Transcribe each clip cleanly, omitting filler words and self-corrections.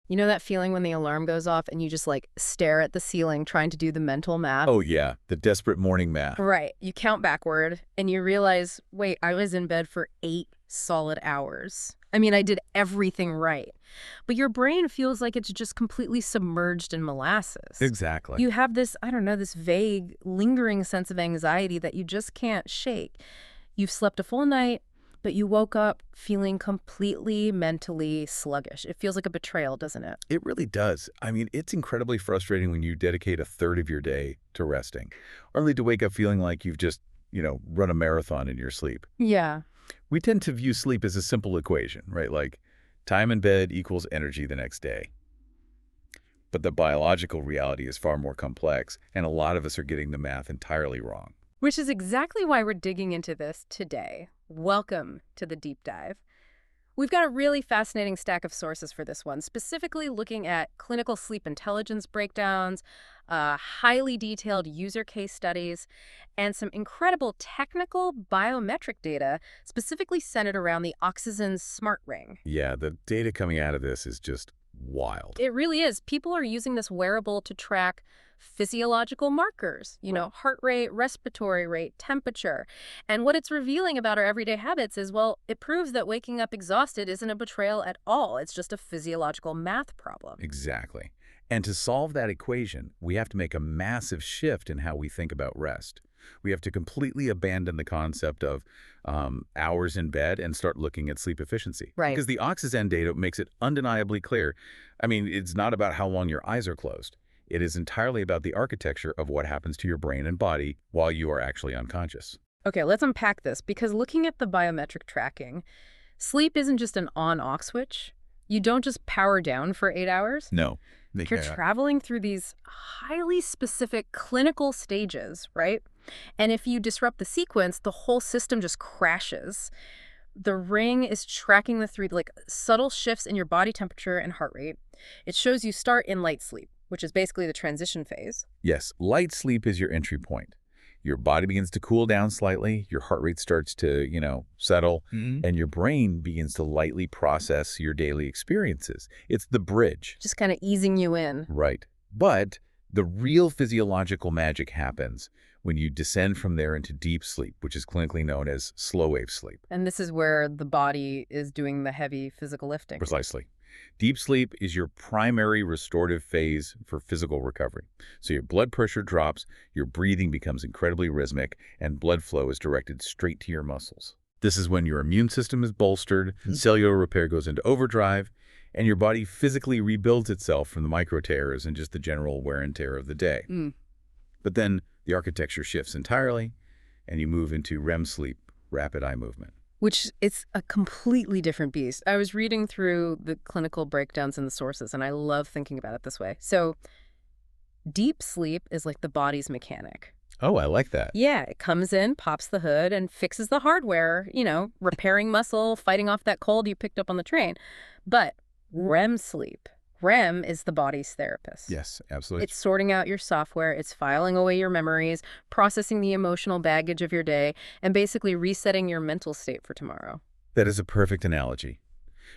You know that feeling when the alarm goes off and you just like stare at the ceiling trying to do the mental math? Oh, yeah, the desperate morning math. Right. You count backward and you realize, wait, I was in bed for 8 solid hours. I mean, I did everything right. But your brain feels like it's just completely submerged in molasses. Exactly. You have this, I don't know, this vague, lingering sense of anxiety that you just can't shake. You've slept a full night, but you woke up feeling completely mentally sluggish. It feels like a betrayal, doesn't it? It really does. I mean, it's incredibly frustrating when you dedicate a third of your day to resting, only to wake up feeling like you've just, run a marathon in your sleep. Yeah. We tend to view sleep as a simple equation, right? Like time in bed equals energy the next day. But the biological reality is far more complex, and a lot of us are getting the math entirely wrong. Which is exactly why we're digging into this today. Welcome to the deep dive. We've got a really fascinating stack of sources for this one, specifically looking at clinical sleep intelligence breakdowns, highly detailed user case studies, and some incredible technical biometric data specifically centered around the OXYZEN Smart Ring. Yeah, the data coming out of this is just wild. It really is. People are using this wearable to track physiological markers, heart rate, respiratory rate, temperature. And what it's revealing about our everyday habits is, well, it proves that waking up exhausted isn't a betrayal at all. It's just a physiological math problem. Exactly. And to solve that equation, we have to make a massive shift in how we think about rest. We have to completely abandon the concept of hours in bed and start looking at sleep efficiency. Right. Because the OXYZEN data makes it undeniably clear. I mean, it's not about how long your eyes are closed. It is entirely about the architecture of what happens to your brain and body while you are actually unconscious. Okay, let's unpack this, because looking at the biometric tracking, sleep isn't just an on-off switch. You don't just power down for 8 hours. No. You're traveling through these highly specific clinical stages, right? And if you disrupt the sequence, the whole system just crashes. The ring is tracking the three like subtle shifts in your body temperature and heart rate. It shows you start in light sleep, which is basically the transition phase. Yes, light sleep is your entry point. Your body begins to cool down slightly, your heart rate starts to, settle, and your brain begins to lightly process your daily experiences. It's the bridge. Just kind of easing you in. Right. But the real physiological magic happens when you descend from there into deep sleep, which is clinically known as slow wave sleep. And this is where the body is doing the heavy physical lifting. Precisely. Deep sleep is your primary restorative phase for physical recovery. So your blood pressure drops, your breathing becomes incredibly rhythmic, and blood flow is directed straight to your muscles. This is when your immune system is bolstered, cellular repair goes into overdrive, and your body physically rebuilds itself from the micro tears and just the general wear and tear of the day. But then the architecture shifts entirely, and you move into REM sleep, rapid eye movement. Which is a completely different beast. I was reading through the clinical breakdowns and the sources, and I love thinking about it this way. So deep sleep is like the body's mechanic. Oh, I like that. Yeah, it comes in, pops the hood, and fixes the hardware, repairing muscle, fighting off that cold you picked up on the train. But REM sleep, REM is the body's therapist. Yes, absolutely. It's sorting out your software, it's filing away your memories, processing the emotional baggage of your day, and basically resetting your mental state for tomorrow. That is a perfect analogy.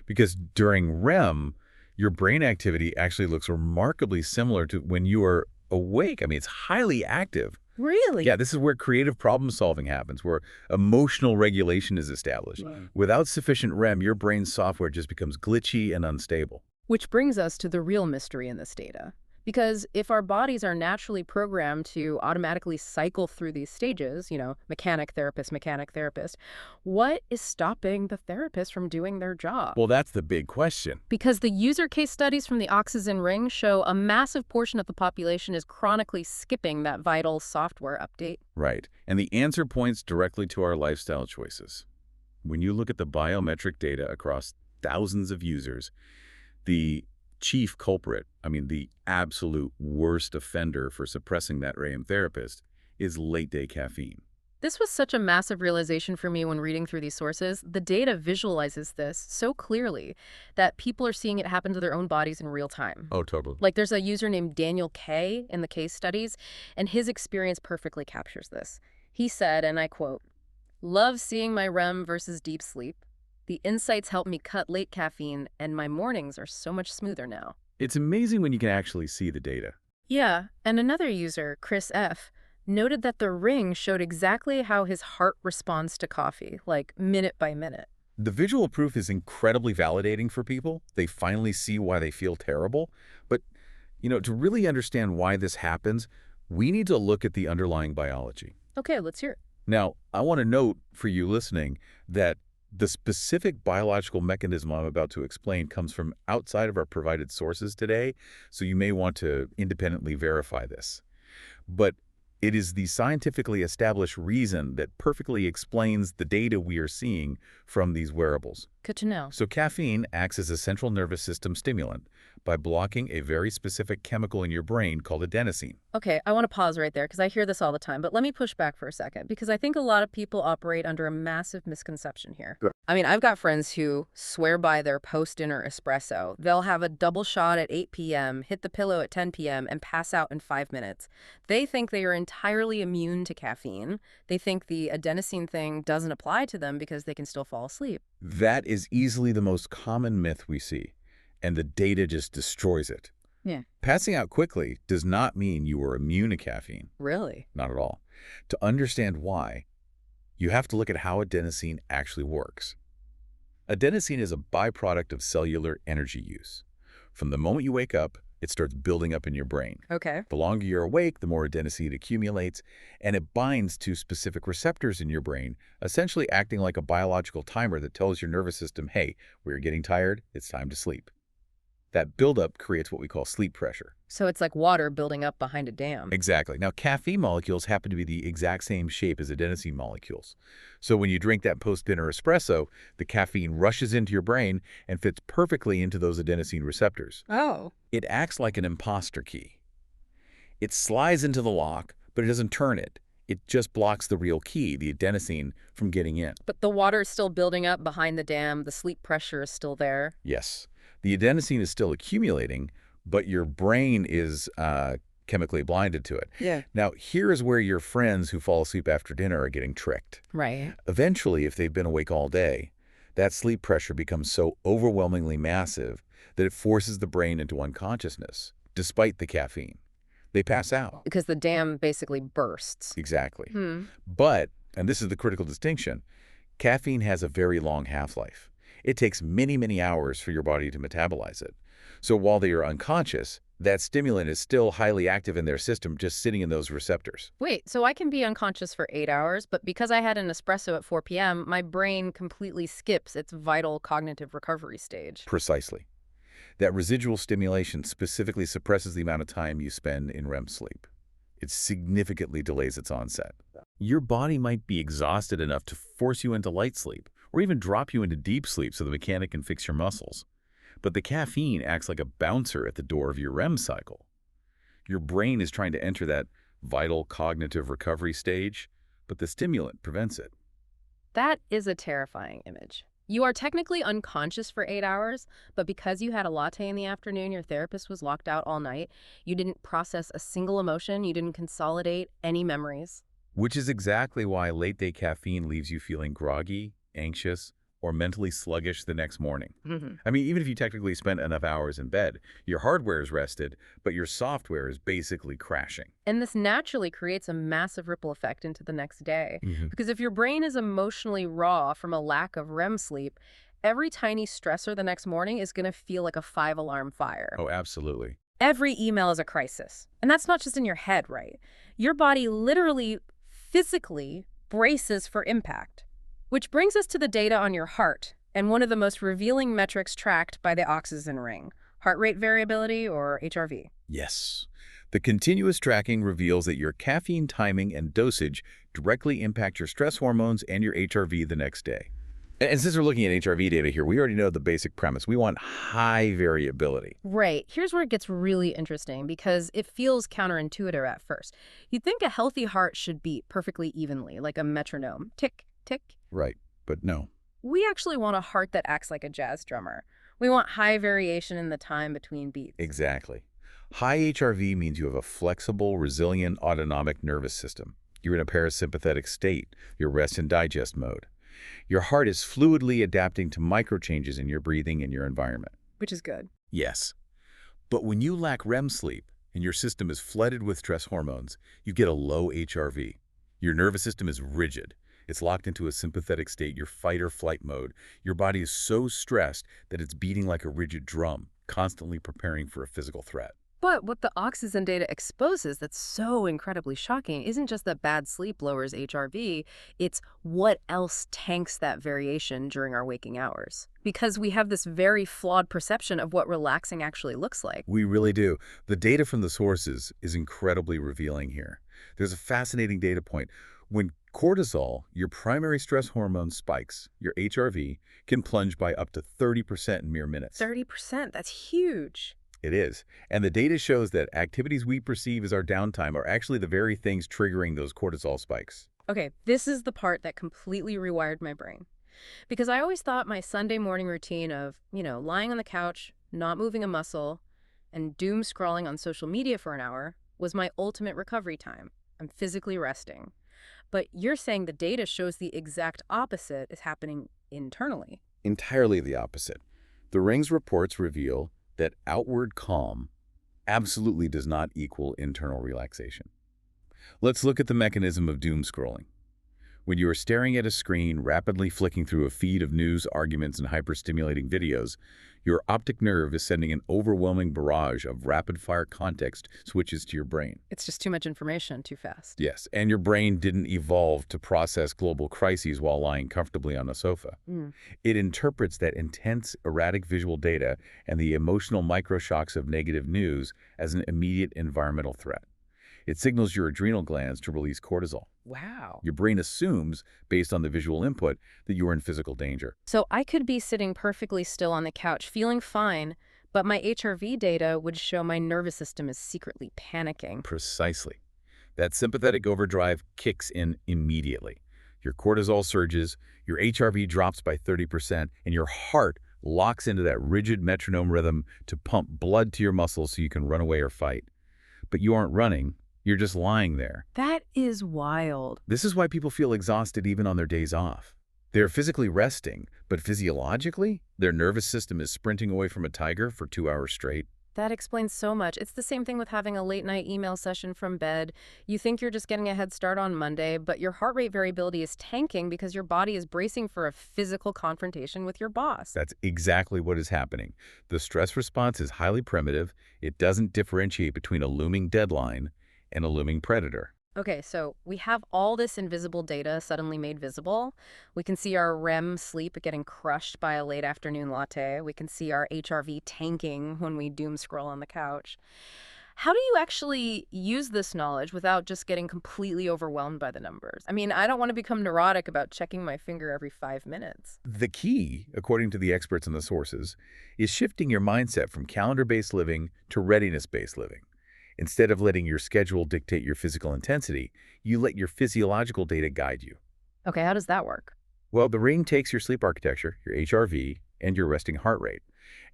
Because during REM, your brain activity actually looks remarkably similar to when you are awake. I mean, it's highly active. Really? Yeah, this is where creative problem solving happens, where emotional regulation is established. Right. Without sufficient REM, your brain's software just becomes glitchy and unstable. Which brings us to the real mystery in this data. Because if our bodies are naturally programmed to automatically cycle through these stages, mechanic, therapist, what is stopping the therapist from doing their job? Well, that's the big question. Because the user case studies from the OXYZEN Ring show a massive portion of the population is chronically skipping that vital software update. Right. And the answer points directly to our lifestyle choices. When you look at the biometric data across thousands of users, the chief culprit, the absolute worst offender for suppressing that REM therapist, is late-day caffeine. This was such a massive realization for me when reading through these sources. The data visualizes this so clearly that people are seeing it happen to their own bodies in real time. Oh, totally. Like there's a user named Daniel K. in the case studies, and his experience perfectly captures this. He said, and I quote, "Love seeing my REM versus deep sleep. The insights help me cut late caffeine, and my mornings are so much smoother now." It's amazing when you can actually see the data. Yeah, and another user, Chris F., noted that the ring showed exactly how his heart responds to coffee, like minute by minute. The visual proof is incredibly validating for people. They finally see why they feel terrible. But, to really understand why this happens, we need to look at the underlying biology. Okay, let's hear it. Now, I want to note for you listening that the specific biological mechanism I'm about to explain comes from outside of our provided sources today, so you may want to independently verify this. But it is the scientifically established reason that perfectly explains the data we are seeing from these wearables. Good to know. So caffeine acts as a central nervous system stimulant by blocking a very specific chemical in your brain called adenosine. Okay, I want to pause right there because I hear this all the time, but let me push back for a second because I think a lot of people operate under a massive misconception here. Sure. I mean, I've got friends who swear by their post-dinner espresso. They'll have a double shot at 8 p.m., hit the pillow at 10 p.m., and pass out in 5 minutes. They think they are entirely immune to caffeine. They think the adenosine thing doesn't apply to them because they can still fall asleep. That is easily the most common myth we see, and the data just destroys it. Yeah. Passing out quickly does not mean you are immune to caffeine. Really? Not at all. To understand why, you have to look at how adenosine actually works. Adenosine is a byproduct of cellular energy use. From the moment you wake up, it starts building up in your brain. Okay. The longer you're awake, the more adenosine accumulates, and it binds to specific receptors in your brain, essentially acting like a biological timer that tells your nervous system, hey, we're getting tired, it's time to sleep. That buildup creates what we call sleep pressure. So it's like water building up behind a dam. Exactly. Now, caffeine molecules happen to be the exact same shape as adenosine molecules. So when you drink that post-dinner espresso, the caffeine rushes into your brain and fits perfectly into those adenosine receptors. Oh. It acts like an imposter key. It slides into the lock, but it doesn't turn it. It just blocks the real key, the adenosine, from getting in. But the water is still building up behind the dam. The sleep pressure is still there. Yes. The adenosine is still accumulating, but your brain is chemically blinded to it. Yeah. Now, here is where your friends who fall asleep after dinner are getting tricked. Right. Eventually, if they've been awake all day, that sleep pressure becomes so overwhelmingly massive that it forces the brain into unconsciousness, despite the caffeine. They pass out. Because the dam basically bursts. Exactly. But, and this is the critical distinction, caffeine has a very long half-life. It takes many, many hours for your body to metabolize it. So while they are unconscious, that stimulant is still highly active in their system, just sitting in those receptors. Wait, so I can be unconscious for 8 hours, but because I had an espresso at 4 p.m., my brain completely skips its vital cognitive recovery stage. Precisely. That residual stimulation specifically suppresses the amount of time you spend in REM sleep. It significantly delays its onset. Your body might be exhausted enough to force you into light sleep, or even drop you into deep sleep so the mechanic can fix your muscles. But the caffeine acts like a bouncer at the door of your REM cycle. Your brain is trying to enter that vital cognitive recovery stage, but the stimulant prevents it. That is a terrifying image. You are technically unconscious for 8 hours, but because you had a latte in the afternoon, your therapist was locked out all night, you didn't process a single emotion, you didn't consolidate any memories. Which is exactly why late-day caffeine leaves you feeling groggy, anxious, or mentally sluggish the next morning. I mean, even if you technically spent enough hours in bed, your hardware is rested, but your software is basically crashing. And this naturally creates a massive ripple effect into the next day. Because if your brain is emotionally raw from a lack of REM sleep, every tiny stressor the next morning is going to feel like a 5-alarm fire. Oh, absolutely. Every email is a crisis. And that's not just in your head, right? Your body literally, physically braces for impact. Which brings us to the data on your heart, and one of the most revealing metrics tracked by the OXYZEN Ring, heart rate variability, or HRV. Yes. The continuous tracking reveals that your caffeine timing and dosage directly impact your stress hormones and your HRV the next day. And since we're looking at HRV data here, we already know the basic premise. We want high variability. Right. Here's where it gets really interesting because it feels counterintuitive at first. You'd think a healthy heart should beat perfectly evenly, like a metronome. Tick, tick. Right, but no. We actually want a heart that acts like a jazz drummer. We want high variation in the time between beats. Exactly. High HRV means you have a flexible, resilient autonomic nervous system. You're in a parasympathetic state, your rest and digest mode. Your heart is fluidly adapting to micro changes in your breathing and your environment. Which is good. Yes. But when you lack REM sleep and your system is flooded with stress hormones, you get a low HRV. Your nervous system is rigid. It's locked into a sympathetic state, your fight or flight mode. Your body is so stressed that it's beating like a rigid drum, constantly preparing for a physical threat. But what the OXYZEN data exposes that's so incredibly shocking isn't just that bad sleep lowers HRV, it's what else tanks that variation during our waking hours. Because we have this very flawed perception of what relaxing actually looks like. We really do. The data from the sources is incredibly revealing here. There's a fascinating data point. When cortisol, your primary stress hormone, spikes, your HRV can plunge by up to 30% in mere minutes. 30%, that's huge. It is. And the data shows that activities we perceive as our downtime are actually the very things triggering those cortisol spikes. Okay, this is the part that completely rewired my brain. Because I always thought my Sunday morning routine of, lying on the couch, not moving a muscle, and doom scrolling on social media for an hour was my ultimate recovery time. I'm physically resting. But you're saying the data shows the exact opposite is happening internally. Entirely the opposite. The Ring's reports reveal that outward calm absolutely does not equal internal relaxation. Let's look at the mechanism of doom scrolling. When you are staring at a screen, rapidly flicking through a feed of news, arguments, and hyperstimulating videos, your optic nerve is sending an overwhelming barrage of rapid-fire context switches to your brain. It's just too much information, too fast. Yes, and your brain didn't evolve to process global crises while lying comfortably on a sofa. It interprets that intense, erratic visual data and the emotional microshocks of negative news as an immediate environmental threat. It signals your adrenal glands to release cortisol. Wow. Your brain assumes, based on the visual input, that you are in physical danger. So I could be sitting perfectly still on the couch, feeling fine, but my HRV data would show my nervous system is secretly panicking. Precisely. That sympathetic overdrive kicks in immediately. Your cortisol surges, your HRV drops by 30%, and your heart locks into that rigid metronome rhythm to pump blood to your muscles so you can run away or fight. But you aren't running. You're just lying there. That is wild. This is why people feel exhausted even on their days off. They're physically resting, but physiologically, their nervous system is sprinting away from a tiger for 2 hours straight. That explains so much. It's the same thing with having a late-night email session from bed. You think you're just getting a head start on Monday, but your heart rate variability is tanking because your body is bracing for a physical confrontation with your boss. That's exactly what is happening. The stress response is highly primitive. It doesn't differentiate between a looming deadline and a looming predator. Okay, so we have all this invisible data suddenly made visible. We can see our REM sleep getting crushed by a late afternoon latte. We can see our HRV tanking when we doom scroll on the couch. How do you actually use this knowledge without just getting completely overwhelmed by the numbers? I mean, I don't want to become neurotic about checking my finger every 5 minutes. The key, according to the experts and the sources, is shifting your mindset from calendar-based living to readiness-based living. Instead of letting your schedule dictate your physical intensity, you let your physiological data guide you. Okay, how does that work? Well, the Ring takes your sleep architecture, your HRV, and your resting heart rate,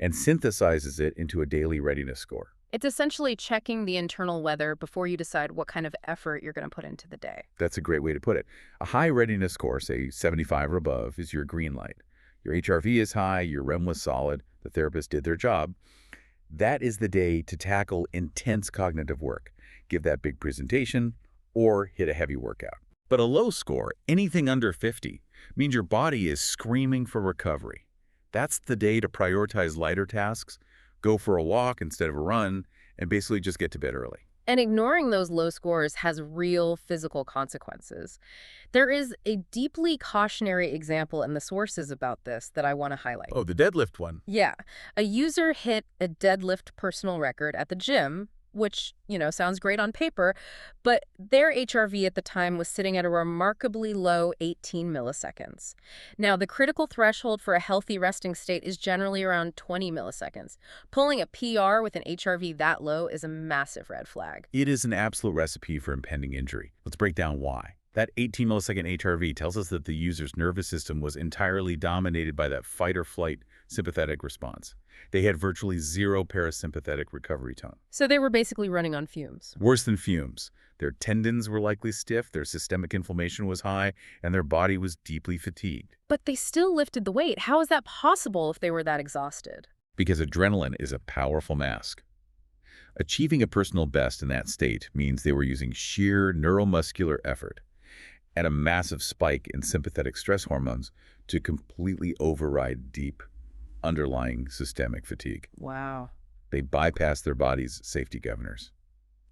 and synthesizes it into a daily readiness score. It's essentially checking the internal weather before you decide what kind of effort you're going to put into the day. That's a great way to put it. A high readiness score, say 75 or above, is your green light. Your HRV is high, your REM was solid, the therapist did their job. That is the day to tackle intense cognitive work, give that big presentation, or hit a heavy workout. But a low score, anything under 50, means your body is screaming for recovery. That's the day to prioritize lighter tasks, go for a walk instead of a run, and basically just get to bed early. And ignoring those low scores has real physical consequences. There is a deeply cautionary example in the sources about this that I want to highlight. Oh, the deadlift one. Yeah. A user hit a deadlift personal record at the gym, which, sounds great on paper, but their HRV at the time was sitting at a remarkably low 18 milliseconds. Now, the critical threshold for a healthy resting state is generally around 20 milliseconds. Pulling a PR with an HRV that low is a massive red flag. It is an absolute recipe for impending injury. Let's break down why. That 18 millisecond HRV tells us that the user's nervous system was entirely dominated by that fight or flight sympathetic response. They had virtually zero parasympathetic recovery tone. So they were basically running on fumes. Worse than fumes. Their tendons were likely stiff, their systemic inflammation was high, and their body was deeply fatigued. But they still lifted the weight. How is that possible if they were that exhausted? Because adrenaline is a powerful mask. Achieving a personal best in that state means they were using sheer neuromuscular effort and a massive spike in sympathetic stress hormones to completely override deep, underlying systemic fatigue. Wow. They bypass their body's safety governors.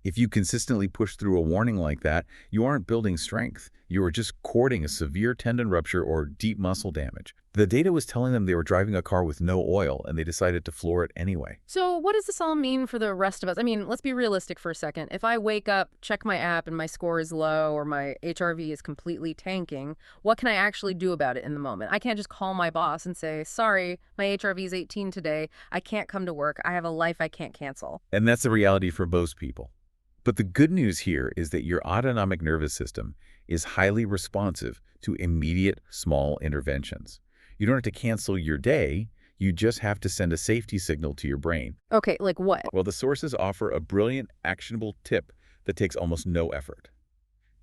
If you consistently push through a warning like that, you aren't building strength. You are just courting a severe tendon rupture or deep muscle damage. The data was telling them they were driving a car with no oil, and they decided to floor it anyway. So what does this all mean for the rest of us? I mean, let's be realistic for a second. If I wake up, check my app, and my score is low or my HRV is completely tanking, what can I actually do about it in the moment? I can't just call my boss and say, sorry, my HRV is 18 today. I can't come to work. I have a life I can't cancel. And that's the reality for most people. But the good news here is that your autonomic nervous system is highly responsive to immediate small interventions. You don't have to cancel your day, you just have to send a safety signal to your brain. Okay, like what? Well, the sources offer a brilliant, actionable tip that takes almost no effort.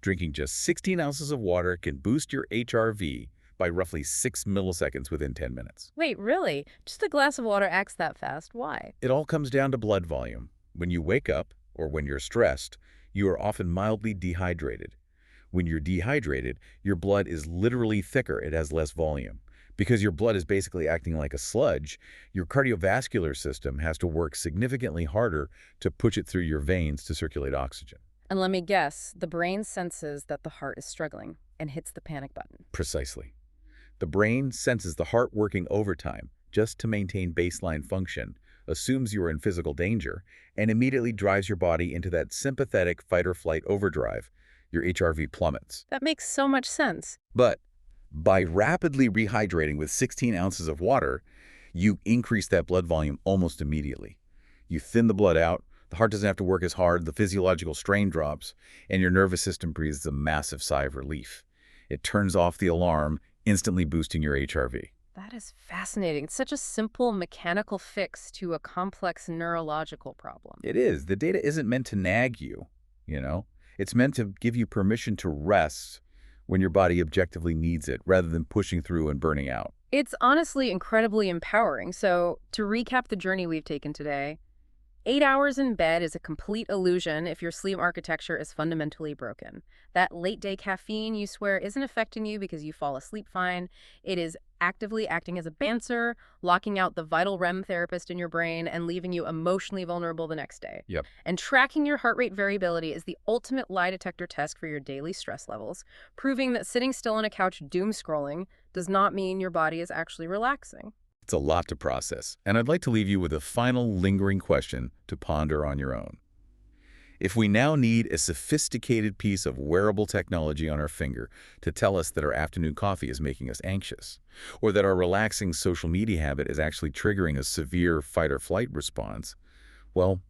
Drinking just 16 ounces of water can boost your HRV by roughly 6 milliseconds within 10 minutes. Wait, really? Just a glass of water acts that fast? Why? It all comes down to blood volume. When you wake up, or when you're stressed, you are often mildly dehydrated. When you're dehydrated, your blood is literally thicker. It has less volume. Because your blood is basically acting like a sludge, your cardiovascular system has to work significantly harder to push it through your veins to circulate oxygen. And let me guess, the brain senses that the heart is struggling and hits the panic button. Precisely. The brain senses the heart working overtime just to maintain baseline function, assumes you are in physical danger, and immediately drives your body into that sympathetic fight-or-flight overdrive. Your HRV plummets. That makes so much sense. But by rapidly rehydrating with 16 ounces of water, you increase that blood volume almost immediately. You thin the blood out, the heart doesn't have to work as hard, the physiological strain drops, and your nervous system breathes a massive sigh of relief. It turns off the alarm, instantly boosting your HRV. That is fascinating. It's such a simple mechanical fix to a complex neurological problem. It is. The data isn't meant to nag you, It's meant to give you permission to rest when your body objectively needs it, rather than pushing through and burning out. It's honestly incredibly empowering. So to recap the journey we've taken today, 8 hours in bed is a complete illusion if your sleep architecture is fundamentally broken. That late-day caffeine you swear isn't affecting you because you fall asleep fine. It is actively acting as a bouncer, locking out the vital REM therapist in your brain and leaving you emotionally vulnerable the next day. Yep. And tracking your heart rate variability is the ultimate lie detector test for your daily stress levels, proving that sitting still on a couch doom scrolling does not mean your body is actually relaxing. It's a lot to process, and I'd like to leave you with a final lingering question to ponder on your own. If we now need a sophisticated piece of wearable technology on our finger to tell us that our afternoon coffee is making us anxious, or that our relaxing social media habit is actually triggering a severe fight-or-flight response, well,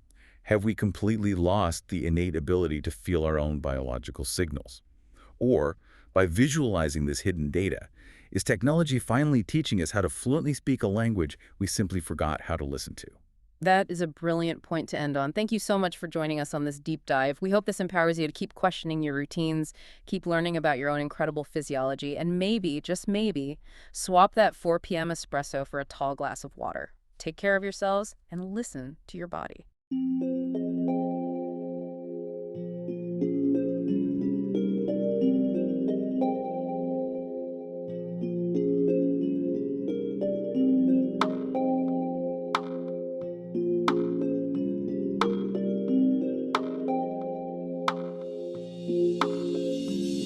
have we completely lost the innate ability to feel our own biological signals? Or, by visualizing this hidden data, is technology finally teaching us how to fluently speak a language we simply forgot how to listen to? That is a brilliant point to end on. Thank you so much for joining us on this deep dive. We hope this empowers you to keep questioning your routines, keep learning about your own incredible physiology, and maybe, just maybe, swap that 4 p.m. espresso for a tall glass of water. Take care of yourselves and listen to your body.